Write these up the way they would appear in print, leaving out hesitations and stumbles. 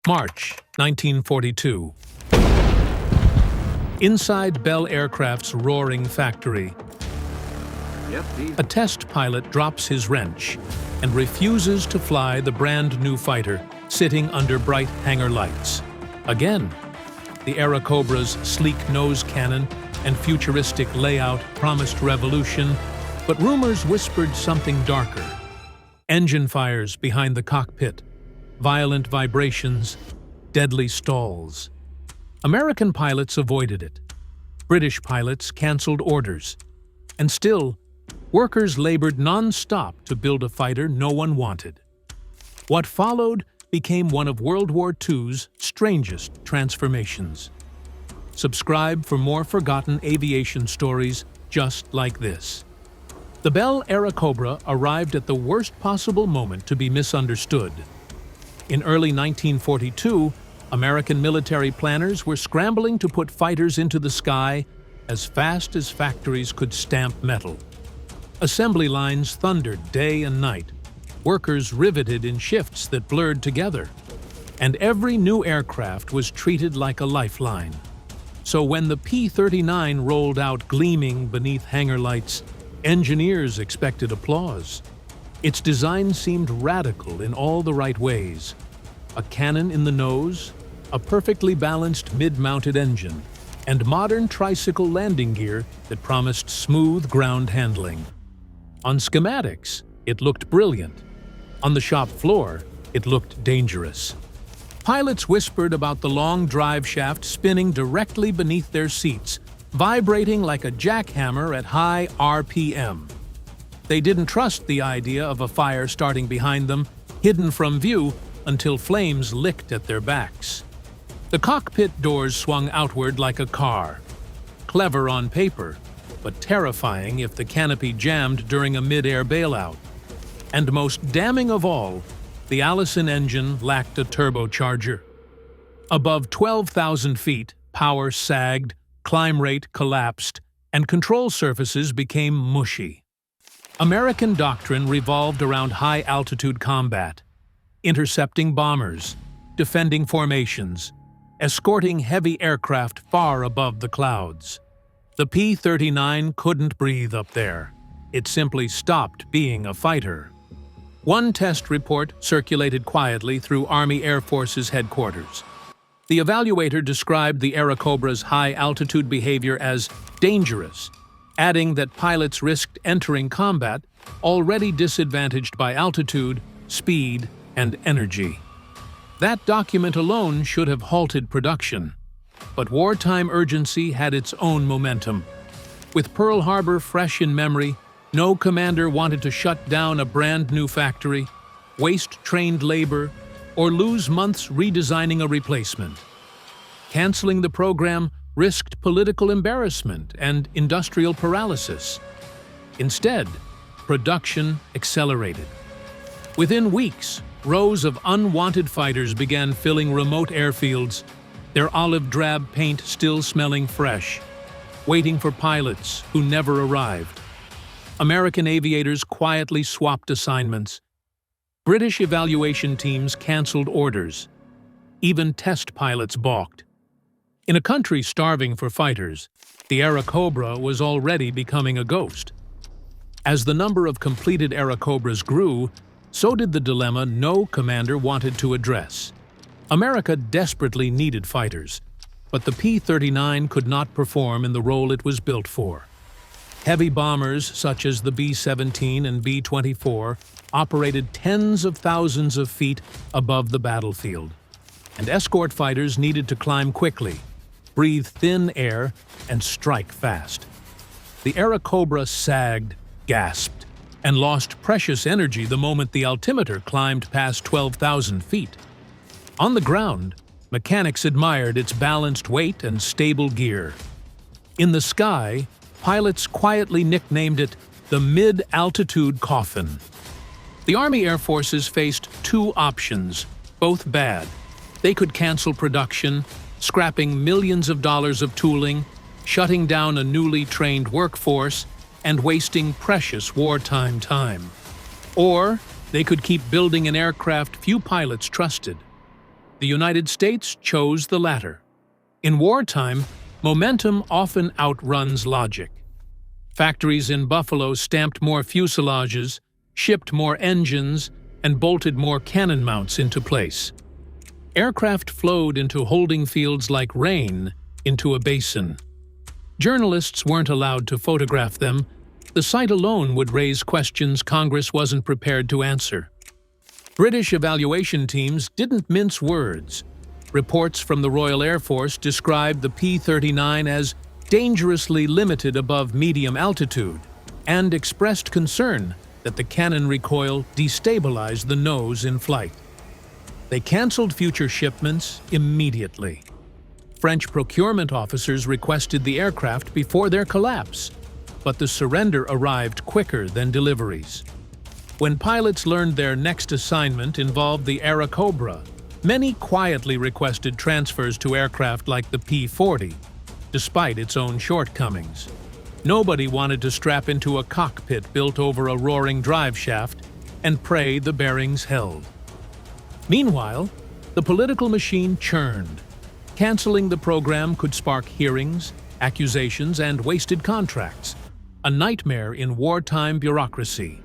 March 1942. Inside Bell Aircraft's roaring factory, a test pilot drops his wrench and refuses to fly the brand-new fighter sitting under bright hangar lights. Again, the Airacobra's sleek nose cannon and futuristic layout promised revolution, but rumors whispered something darker. Engine fires behind the cockpit, violent vibrations, deadly stalls. American pilots avoided it. British pilots canceled orders. And still, workers labored non-stop to build a fighter no one wanted. What followed became one of World War II's strangest transformations. Subscribe for more forgotten aviation stories just like this. The Bell Airacobra arrived at the worst possible moment to be misunderstood. In early 1942, American military planners were scrambling to put fighters into the sky as fast as factories could stamp metal. Assembly lines thundered day and night, workers riveted in shifts that blurred together, and every new aircraft was treated like a lifeline. So when the P-39 rolled out gleaming beneath hangar lights, engineers expected applause. Its design seemed radical in all the right ways. A cannon in the nose, a perfectly balanced mid-mounted engine, and modern tricycle landing gear that promised smooth ground handling. On schematics, it looked brilliant. On the shop floor, it looked dangerous. Pilots whispered about the long drive shaft spinning directly beneath their seats, vibrating like a jackhammer at high RPM. They didn't trust the idea of a fire starting behind them, hidden from view, until flames licked at their backs. The cockpit doors swung outward like a car. Clever on paper, but terrifying if the canopy jammed during a mid-air bailout. And most damning of all, the Allison engine lacked a turbocharger. Above 12,000 feet, power sagged, climb rate collapsed, and control surfaces became mushy. American doctrine revolved around high-altitude combat, intercepting bombers, defending formations, escorting heavy aircraft far above the clouds. The P-39 couldn't breathe up there. It simply stopped being a fighter. One test report circulated quietly through Army Air Force's headquarters. The evaluator described the Airacobra's high-altitude behavior as dangerous, adding that pilots risked entering combat already disadvantaged by altitude, speed, and energy. That document alone should have halted production. But wartime urgency had its own momentum. With Pearl Harbor fresh in memory, no commander wanted to shut down a brand-new factory, waste trained labor, or lose months redesigning a replacement. Canceling the program risked political embarrassment and industrial paralysis. Instead, production accelerated. Within weeks, rows of unwanted fighters began filling remote airfields, their olive drab paint still smelling fresh, waiting for pilots who never arrived. American aviators quietly swapped assignments. British evaluation teams canceled orders. Even test pilots balked. In a country starving for fighters, the Airacobra was already becoming a ghost. As the number of completed Airacobras grew, so did the dilemma no commander wanted to address. America desperately needed fighters, but the P-39 could not perform in the role it was built for. Heavy bombers such as the B-17 and B-24 operated tens of thousands of feet above the battlefield, and escort fighters needed to climb quickly, breathe thin air, and strike fast. The Airacobra sagged, gasped, and lost precious energy the moment the altimeter climbed past 12,000 feet. On the ground, mechanics admired its balanced weight and stable gear. In the sky, pilots quietly nicknamed it the mid-altitude coffin. The Army Air Forces faced two options, both bad. They could cancel production, scrapping millions of dollars of tooling, shutting down a newly trained workforce, and wasting precious wartime time. Or they could keep building an aircraft few pilots trusted. The United States chose the latter. In wartime, momentum often outruns logic. Factories in Buffalo stamped more fuselages, shipped more engines, and bolted more cannon mounts into place. Aircraft flowed into holding fields like rain into a basin. Journalists weren't allowed to photograph them. The sight alone would raise questions Congress wasn't prepared to answer. British evaluation teams didn't mince words. Reports from the Royal Air Force described the P-39 as dangerously limited above medium altitude and expressed concern that the cannon recoil destabilized the nose in flight. They canceled future shipments immediately. French procurement officers requested the aircraft before their collapse, but the surrender arrived quicker than deliveries. When pilots learned their next assignment involved the Airacobra, many quietly requested transfers to aircraft like the P-40, despite its own shortcomings. Nobody wanted to strap into a cockpit built over a roaring drive shaft and pray the bearings held. Meanwhile, the political machine churned. Canceling the program could spark hearings, accusations, and wasted contracts, a nightmare in wartime bureaucracy.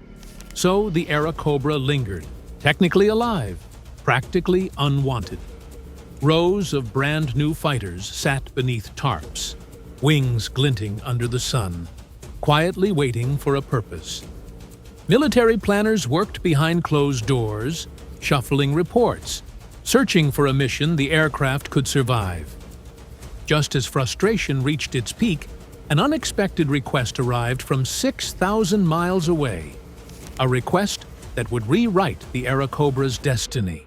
So the Airacobra lingered, technically alive, practically unwanted. Rows of brand-new fighters sat beneath tarps, wings glinting under the sun, quietly waiting for a purpose. Military planners worked behind closed doors, shuffling reports, searching for a mission the aircraft could survive. Just as frustration reached its peak, an unexpected request arrived from 6,000 miles away. A request that would rewrite the Airacobra's destiny.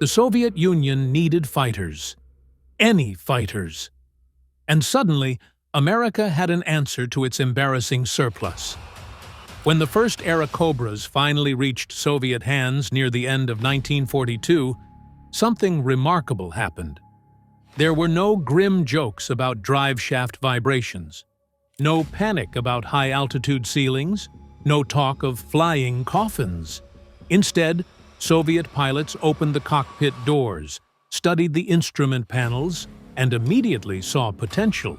The Soviet Union needed fighters. Any fighters. And suddenly, America had an answer to its embarrassing surplus. When the first Airacobras finally reached Soviet hands near the end of 1942, something remarkable happened. There were no grim jokes about drive shaft vibrations, no panic about high-altitude ceilings, no talk of flying coffins. Instead, Soviet pilots opened the cockpit doors, studied the instrument panels, and immediately saw potential.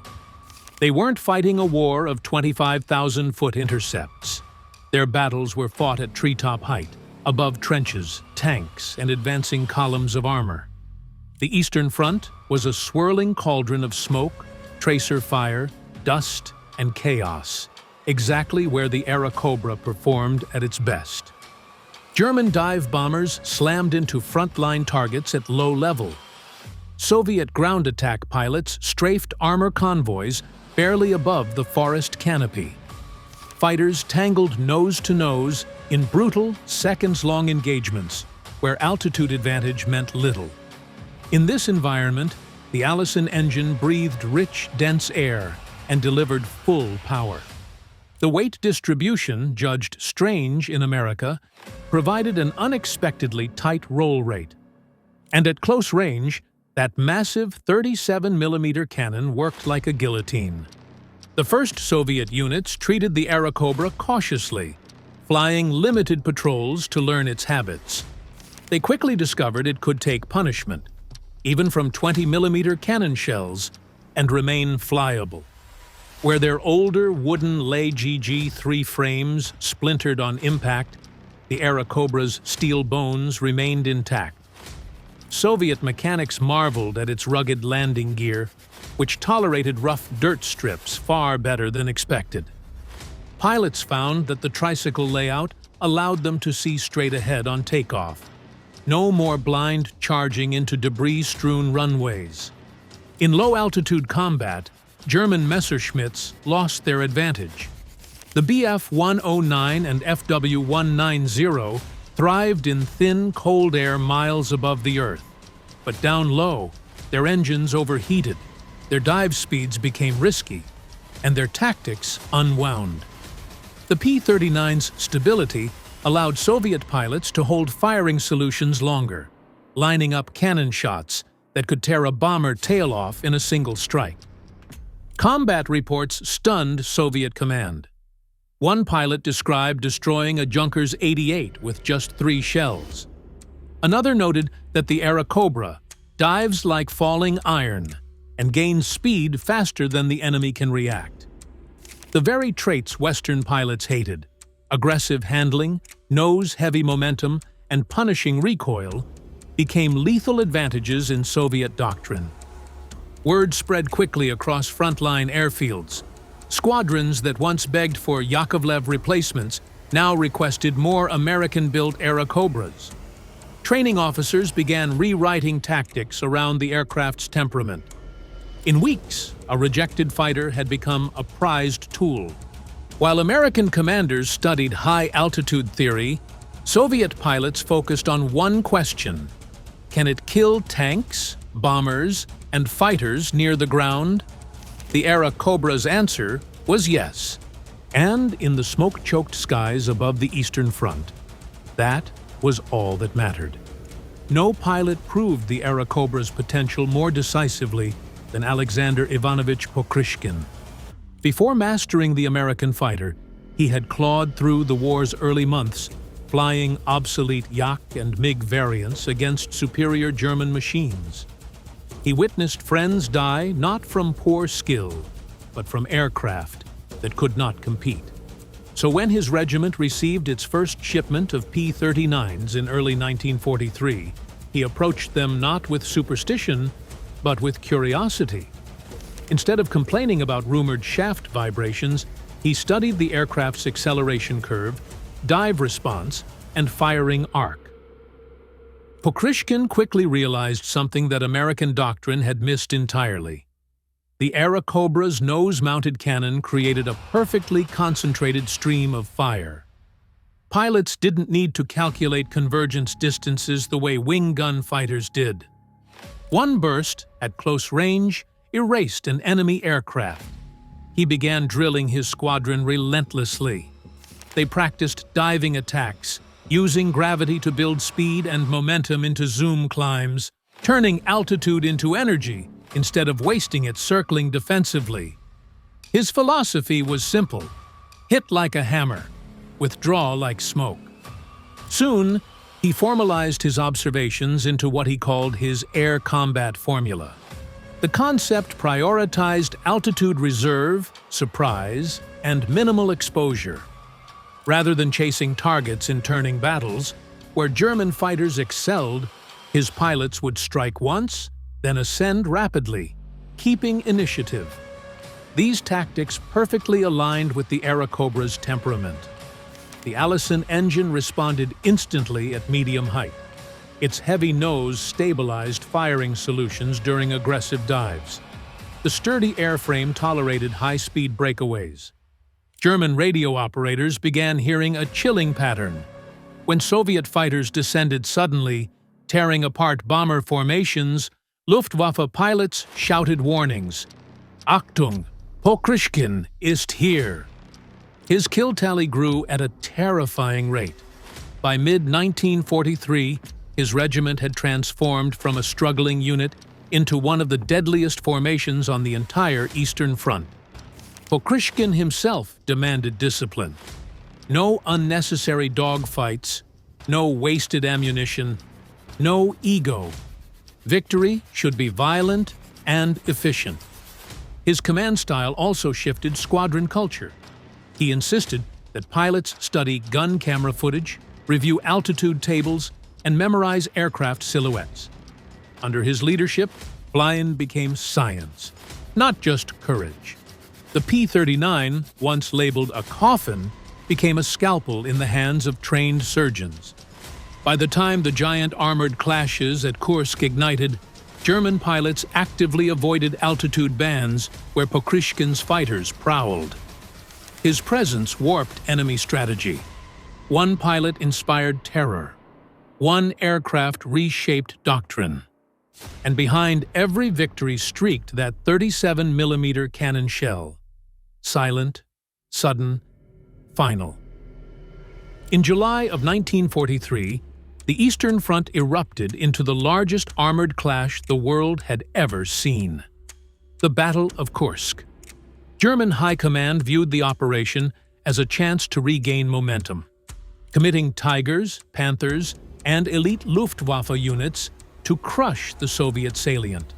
They weren't fighting a war of 25,000-foot intercepts. Their battles were fought at treetop height, above trenches, tanks, and advancing columns of armor. The Eastern Front was a swirling cauldron of smoke, tracer fire, dust, and chaos, exactly where the Airacobra performed at its best. German dive bombers slammed into frontline targets at low level. Soviet ground attack pilots strafed armor convoys barely above the forest canopy. Fighters tangled nose to nose in brutal, seconds-long engagements where altitude advantage meant little. In this environment, the Allison engine breathed rich, dense air and delivered full power. The weight distribution, judged strange in America, provided an unexpectedly tight roll rate. And at close range, that massive 37mm cannon worked like a guillotine. The first Soviet units treated the Airacobra cautiously, flying limited patrols to learn its habits. They quickly discovered it could take punishment, even from 20mm cannon shells, and remain flyable. Where their older wooden Lay GG-3 frames splintered on impact, the Airacobra's steel bones remained intact. Soviet mechanics marveled at its rugged landing gear, which tolerated rough dirt strips far better than expected. Pilots found that the tricycle layout allowed them to see straight ahead on takeoff. No more blind charging into debris-strewn runways. In low-altitude combat, German Messerschmitts lost their advantage. The Bf-109 and FW-190 thrived in thin, cold air miles above the Earth. But down low, their engines overheated, their dive speeds became risky, and their tactics unwound. The P-39's stability allowed Soviet pilots to hold firing solutions longer, lining up cannon shots that could tear a bomber tail off in a single strike. Combat reports stunned Soviet command. One pilot described destroying a Junkers 88 with just 3 shells. Another noted that the Airacobra, dives like falling iron and gains speed faster than the enemy can react. The very traits Western pilots hated, aggressive handling, nose-heavy momentum, and punishing recoil, became lethal advantages in Soviet doctrine. Word spread quickly across frontline airfields. Squadrons that once begged for Yakovlev replacements now requested more American-built Airacobras. Training officers began rewriting tactics around the aircraft's temperament. In weeks, a rejected fighter had become a prized tool. While American commanders studied high-altitude theory, Soviet pilots focused on one question: can it kill tanks, bombers, and fighters near the ground? The Airacobra's answer was yes, and in the smoke-choked skies above the Eastern Front, that was all that mattered. No pilot proved the Airacobra's potential more decisively than Alexander Ivanovich Pokryshkin. Before mastering the American fighter, he had clawed through the war's early months, flying obsolete Yak and MiG variants against superior German machines. He witnessed friends die not from poor skill, but from aircraft that could not compete. So when his regiment received its first shipment of P-39’s in early 1943, he approached them not with superstition, but with curiosity. Instead of complaining about rumored shaft vibrations, he studied the aircraft's acceleration curve, dive response, and firing arc. Pokryshkin quickly realized something that American doctrine had missed entirely. The Airacobra's nose-mounted cannon created a perfectly concentrated stream of fire. Pilots didn't need to calculate convergence distances the way wing gun fighters did. One burst, at close range, erased an enemy aircraft. He began drilling his squadron relentlessly. They practiced diving attacks, using gravity to build speed and momentum into zoom climbs, turning altitude into energy instead of wasting it circling defensively. His philosophy was simple: hit like a hammer, withdraw like smoke. Soon, he formalized his observations into what he called his air combat formula. The concept prioritized altitude reserve, surprise, and minimal exposure. Rather than chasing targets in turning battles, where German fighters excelled, his pilots would strike once, then ascend rapidly, keeping initiative. These tactics perfectly aligned with the Airacobra's temperament. The Allison engine responded instantly at medium height. Its heavy nose stabilized firing solutions during aggressive dives. The sturdy airframe tolerated high-speed breakaways. German radio operators began hearing a chilling pattern. When Soviet fighters descended suddenly, tearing apart bomber formations, Luftwaffe pilots shouted warnings. Achtung, Pokryshkin ist hier. His kill tally grew at a terrifying rate. By mid-1943, his regiment had transformed from a struggling unit into one of the deadliest formations on the entire Eastern Front. Pokryshkin himself demanded discipline. No unnecessary dogfights, no wasted ammunition, no ego. Victory should be violent and efficient. His command style also shifted squadron culture. He insisted that pilots study gun camera footage, review altitude tables, and memorize aircraft silhouettes. Under his leadership, flying became science, not just courage. The P-39, once labeled a coffin, became a scalpel in the hands of trained surgeons. By the time the giant armored clashes at Kursk ignited, German pilots actively avoided altitude bands where Pokryshkin's fighters prowled. His presence warped enemy strategy. One pilot inspired terror. One aircraft reshaped doctrine. And behind every victory streaked that 37mm cannon shell. Silent, sudden, final. In July of 1943, the Eastern Front erupted into the largest armored clash the world had ever seen. The Battle of Kursk. German High Command viewed the operation as a chance to regain momentum. Committing Tigers, Panthers, and elite Luftwaffe units, to crush the Soviet salient.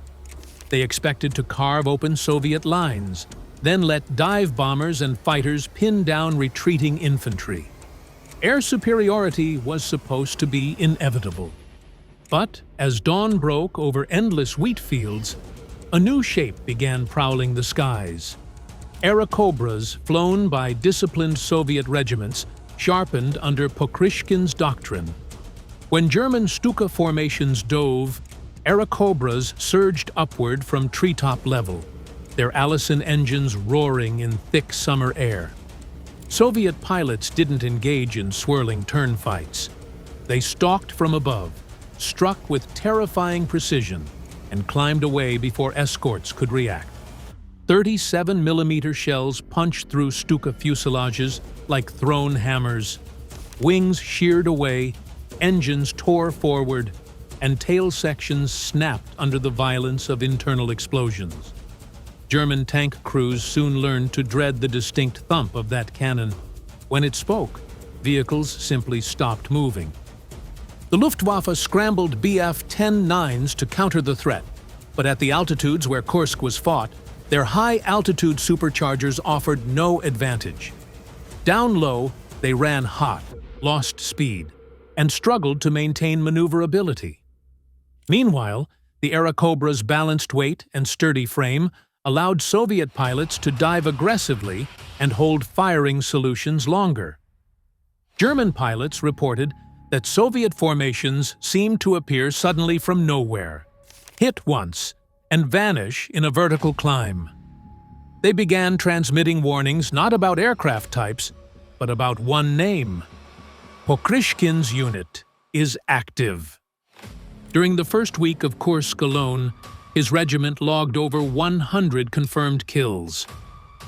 They expected to carve open Soviet lines, then let dive bombers and fighters pin down retreating infantry. Air superiority was supposed to be inevitable. But as dawn broke over endless wheat fields, a new shape began prowling the skies. Airacobras flown by disciplined Soviet regiments, sharpened under Pokryshkin's doctrine. When German Stuka formations dove, Airacobras surged upward from treetop level, their Allison engines roaring in thick summer air. Soviet pilots didn't engage in swirling turn fights. They stalked from above, struck with terrifying precision, and climbed away before escorts could react. 37mm shells punched through Stuka fuselages like thrown hammers. Wings sheared away, engines tore forward, and tail sections snapped under the violence of internal explosions. German tank crews soon learned to dread the distinct thump of that cannon. When it spoke, vehicles simply stopped moving. The Luftwaffe scrambled Bf-10-9s to counter the threat, but at the altitudes where Kursk was fought, their high-altitude superchargers offered no advantage. Down low, they ran hot, lost speed, and struggled to maintain maneuverability. Meanwhile, the Airacobra's balanced weight and sturdy frame allowed Soviet pilots to dive aggressively and hold firing solutions longer. German pilots reported that Soviet formations seemed to appear suddenly from nowhere, hit once, and vanish in a vertical climb. They began transmitting warnings not about aircraft types, but about one name. Pokryshkin's unit is active. During the first week of Kursk alone, his regiment logged over 100 confirmed kills.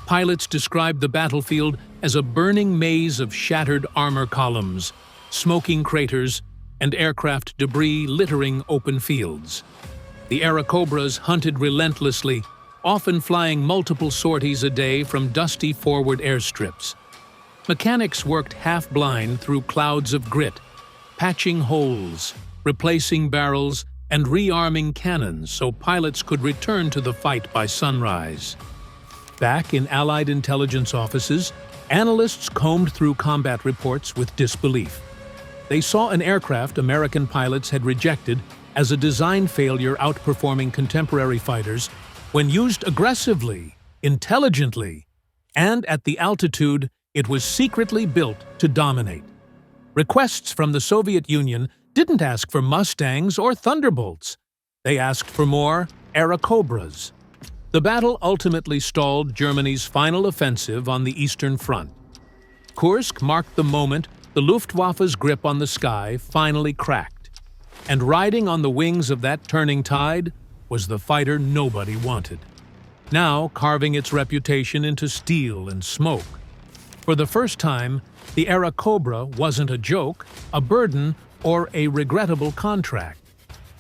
Pilots described the battlefield as a burning maze of shattered armor columns, smoking craters, and aircraft debris littering open fields. The Airacobras hunted relentlessly, often flying multiple sorties a day from dusty forward airstrips. Mechanics worked half-blind through clouds of grit, patching holes, replacing barrels, and rearming cannons so pilots could return to the fight by sunrise. Back in Allied intelligence offices, analysts combed through combat reports with disbelief. They saw an aircraft American pilots had rejected as a design failure outperforming contemporary fighters when used aggressively, intelligently, and at the altitude it was secretly built to dominate. Requests from the Soviet Union didn't ask for Mustangs or Thunderbolts. They asked for more Airacobras. The battle ultimately stalled Germany's final offensive on the Eastern Front. Kursk marked the moment the Luftwaffe's grip on the sky finally cracked. And riding on the wings of that turning tide was the fighter nobody wanted, now carving its reputation into steel and smoke. For the first time, the Airacobra wasn't a joke, a burden, or a regrettable contract.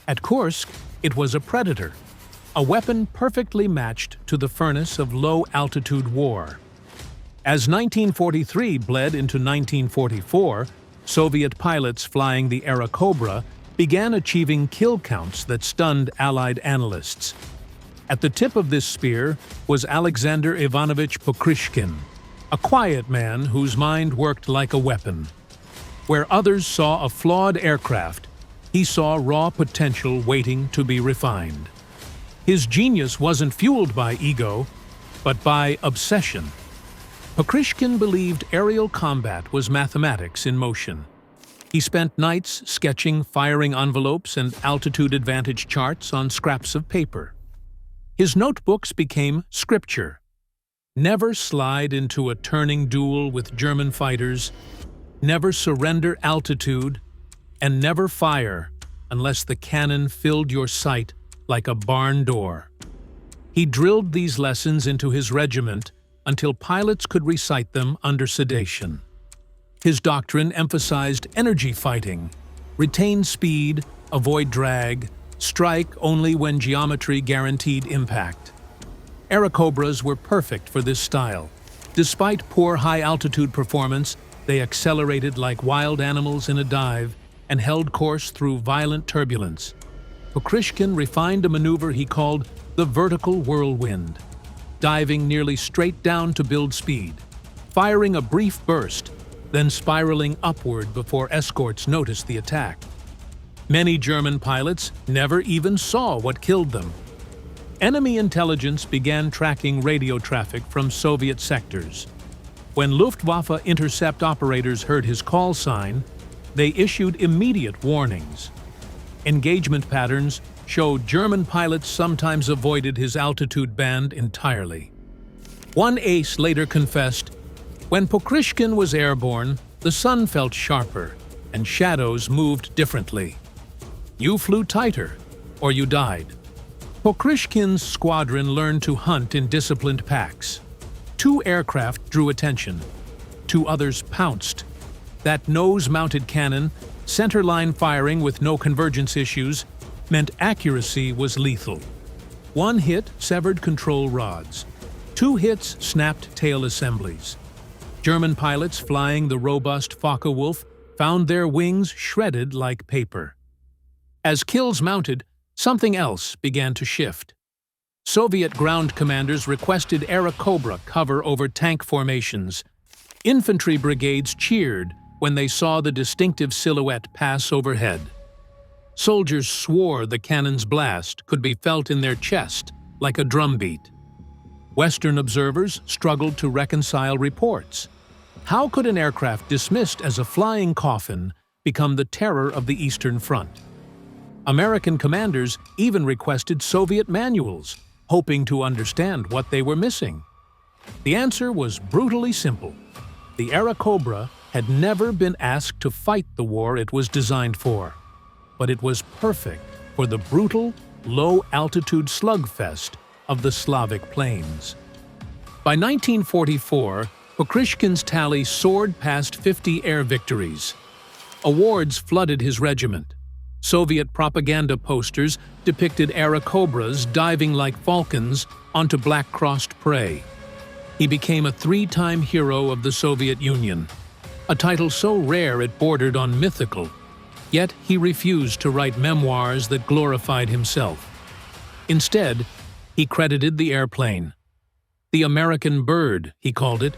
At Kursk, it was a predator, a weapon perfectly matched to the furnace of low-altitude war. As 1943 bled into 1944, Soviet pilots flying the Airacobra began achieving kill counts that stunned Allied analysts. At the tip of this spear was Alexander Ivanovich Pokryshkin, a quiet man whose mind worked like a weapon. Where others saw a flawed aircraft, he saw raw potential waiting to be refined. His genius wasn't fueled by ego, but by obsession. Pokryshkin believed aerial combat was mathematics in motion. He spent nights sketching firing envelopes and altitude advantage charts on scraps of paper. His notebooks became scripture. Never slide into a turning duel with German fighters, never surrender altitude, and never fire unless the cannon filled your sight like a barn door. He drilled these lessons into his regiment until pilots could recite them under sedation. His doctrine emphasized energy fighting, retain speed, avoid drag, strike only when geometry guaranteed impact. Airacobras were perfect for this style. Despite poor high-altitude performance, they accelerated like wild animals in a dive and held course through violent turbulence. Pokryshkin refined a maneuver he called the vertical whirlwind, diving nearly straight down to build speed, firing a brief burst, then spiraling upward before escorts noticed the attack. Many German pilots never even saw what killed them. Enemy intelligence began tracking radio traffic from Soviet sectors. When Luftwaffe intercept operators heard his call sign, they issued immediate warnings. Engagement patterns showed German pilots sometimes avoided his altitude band entirely. One ace later confessed, "When Pokryshkin was airborne, the sun felt sharper and shadows moved differently. You flew tighter, or you died." Pokryshkin's squadron learned to hunt in disciplined packs. 2 aircraft drew attention. 2 others pounced. That nose-mounted cannon, centerline firing with no convergence issues, meant accuracy was lethal. 1 hit severed control rods. 2 hits snapped tail assemblies. German pilots flying the robust Focke-Wulf found their wings shredded like paper. As kills mounted, something else began to shift. Soviet ground commanders requested Airacobra cover over tank formations. Infantry brigades cheered when they saw the distinctive silhouette pass overhead. Soldiers swore the cannon's blast could be felt in their chest like a drumbeat. Western observers struggled to reconcile reports. How could an aircraft dismissed as a flying coffin become the terror of the Eastern Front? American commanders even requested Soviet manuals, hoping to understand what they were missing. The answer was brutally simple. The Airacobra had never been asked to fight the war it was designed for, but it was perfect for the brutal, low-altitude slugfest of the Slavic plains. By 1944, Pokryshkin's tally soared past 50 air victories. Awards flooded his regiment. Soviet propaganda posters depicted Airacobras diving like falcons onto black-crossed prey. He became a 3-time hero of the Soviet Union, a title so rare it bordered on mythical. Yet he refused to write memoirs that glorified himself. Instead, he credited the airplane. The American bird, he called it,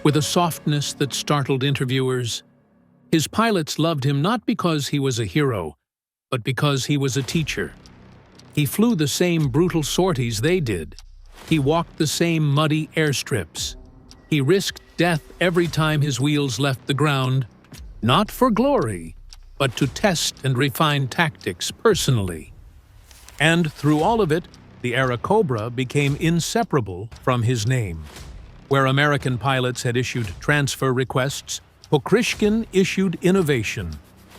with a softness that startled interviewers. His pilots loved him not because he was a hero, but because he was a teacher. He flew the same brutal sorties they did. He walked the same muddy airstrips. He risked death every time his wheels left the ground, not for glory, but to test and refine tactics personally. And through all of it, the Airacobra became inseparable from his name. Where American pilots had issued transfer requests, Pokryshkin issued innovation.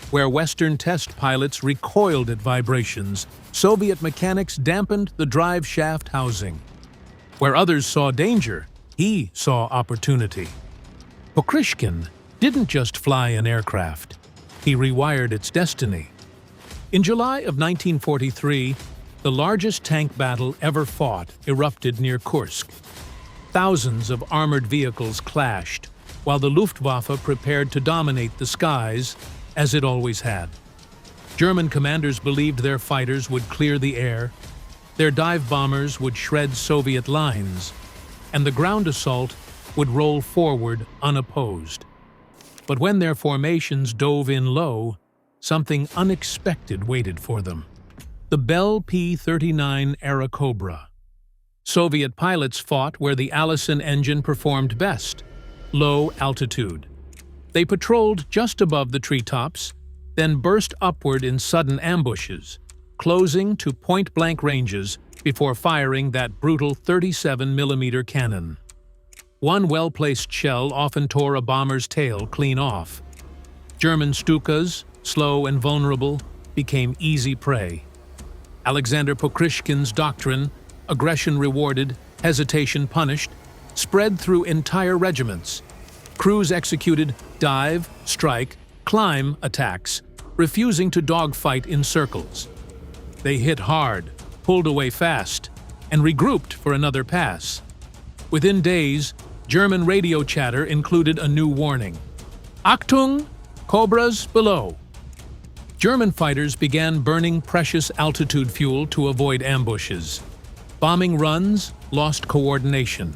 Where Western test pilots recoiled at vibrations, Soviet mechanics dampened the drive shaft housing. Where others saw danger, he saw opportunity. Pokryshkin didn't just fly an aircraft. He rewired its destiny. In July of 1943, the largest tank battle ever fought erupted near Kursk. Thousands of armored vehicles clashed, while the Luftwaffe prepared to dominate the skies, as it always had. German commanders believed their fighters would clear the air, their dive bombers would shred Soviet lines, and the ground assault would roll forward unopposed. But when their formations dove in low, something unexpected waited for them. The Bell P-39 Airacobra. Soviet pilots fought where the Allison engine performed best, low altitude. They patrolled just above the treetops, then burst upward in sudden ambushes, closing to point-blank ranges before firing that brutal 37mm cannon. One well-placed shell often tore a bomber's tail clean off. German Stukas, slow and vulnerable, became easy prey. Alexander Pokryshkin's doctrine, aggression rewarded, hesitation punished, spread through entire regiments. Crews executed dive, strike, climb attacks, refusing to dogfight in circles. They hit hard, pulled away fast, and regrouped for another pass. Within days, German radio chatter included a new warning. Achtung! Cobras below! German fighters began burning precious altitude fuel to avoid ambushes. Bombing runs lost coordination.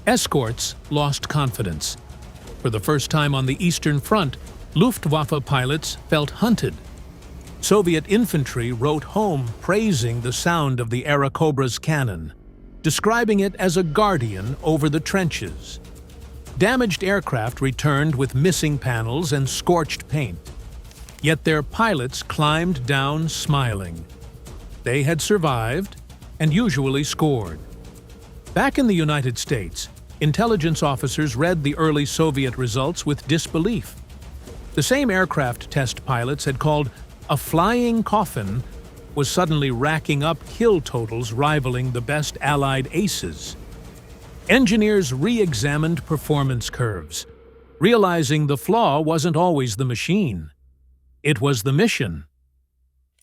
Escorts lost confidence. For the first time on the Eastern Front, Luftwaffe pilots felt hunted. Soviet infantry wrote home praising the sound of the Airacobra's cannon, describing it as a guardian over the trenches. Damaged aircraft returned with missing panels and scorched paint. Yet their pilots climbed down smiling. They had survived and usually scored. Back in the United States, intelligence officers read the early Soviet results with disbelief. The same aircraft test pilots had called a flying coffin was suddenly racking up kill totals rivaling the best Allied aces. Engineers re-examined performance curves, realizing the flaw wasn't always the machine. It was the mission.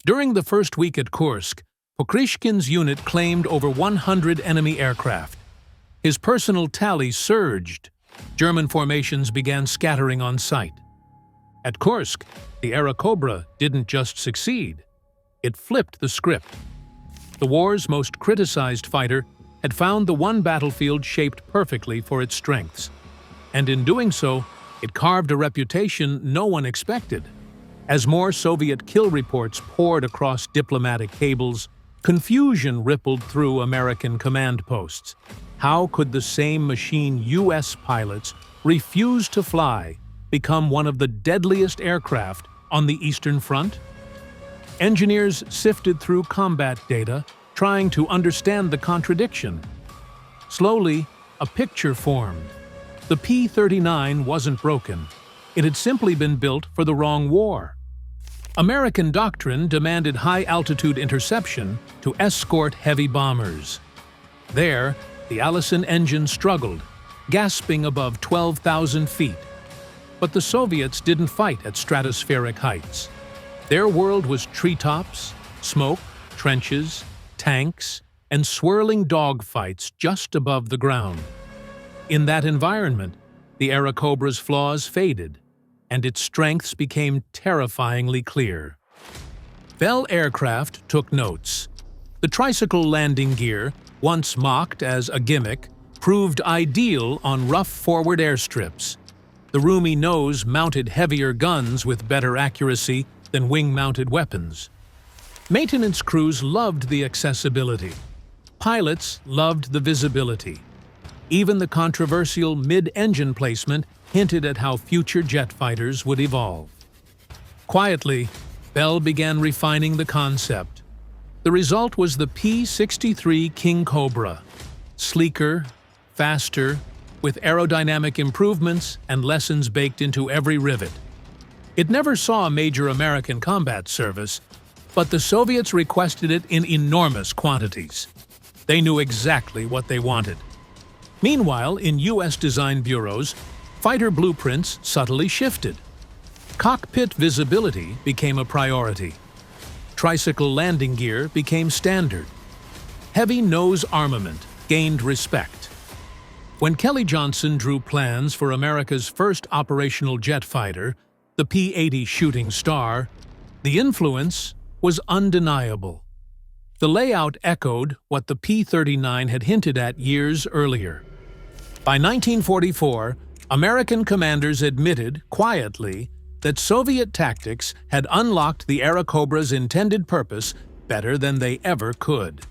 During the first week at Kursk, Pokryshkin's unit claimed over 100 enemy aircraft. His personal tally surged. German formations began scattering on sight. At Kursk, the Airacobra didn't just succeed. It flipped the script. The war's most criticized fighter had found the one battlefield shaped perfectly for its strengths. And in doing so, it carved a reputation no one expected. As more Soviet kill reports poured across diplomatic cables, confusion rippled through American command posts. How could the same machine U.S. pilots refuse to fly become one of the deadliest aircraft on the Eastern Front? Engineers sifted through combat data, trying to understand the contradiction. Slowly, a picture formed. The P-39 wasn't broken. It had simply been built for the wrong war. American doctrine demanded high-altitude interception to escort heavy bombers. There, the Allison engine struggled, gasping above 12,000 feet. But the Soviets didn't fight at stratospheric heights. Their world was treetops, smoke, trenches, tanks, and swirling dogfights just above the ground. In that environment, the Airacobra's flaws faded, and its strengths became terrifyingly clear. Bell Aircraft took notes. The tricycle landing gear, once mocked as a gimmick, proved ideal on rough forward airstrips. The roomy nose mounted heavier guns with better accuracy than wing-mounted weapons. Maintenance crews loved the accessibility. Pilots loved the visibility. Even the controversial mid-engine placement hinted at how future jet fighters would evolve. Quietly, Bell began refining the concept. The result was the P-63 King Cobra, sleeker, faster, with aerodynamic improvements and lessons baked into every rivet. It never saw major American combat service, but the Soviets requested it in enormous quantities. They knew exactly what they wanted. Meanwhile, in U.S. design bureaus, fighter blueprints subtly shifted. Cockpit visibility became a priority. Tricycle landing gear became standard. Heavy nose armament gained respect. When Kelly Johnson drew plans for America's first operational jet fighter, the P-80 Shooting Star, the influence was undeniable. The layout echoed what the P-39 had hinted at years earlier. By 1944, American commanders admitted, quietly, that Soviet tactics had unlocked the Airacobra's intended purpose better than they ever could.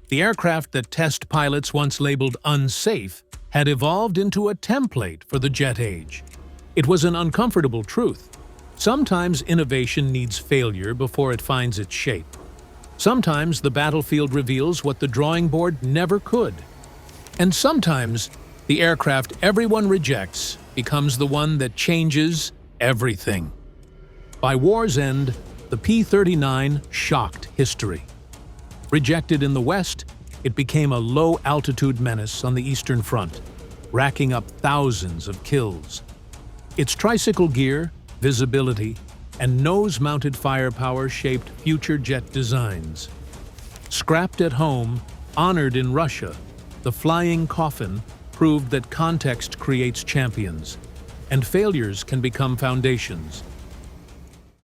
The aircraft that test pilots once labeled unsafe had evolved into a template for the jet age. It was an uncomfortable truth. Sometimes innovation needs failure before it finds its shape. Sometimes the battlefield reveals what the drawing board never could. And sometimes the aircraft everyone rejects becomes the one that changes everything. By war's end, the P-39 shocked history. Rejected in the West, it became a low-altitude menace on the Eastern Front, racking up thousands of kills. Its tricycle gear, visibility, and nose-mounted firepower shaped future jet designs. Scrapped at home, honored in Russia, the flying coffin proved that context creates champions, and failures can become foundations.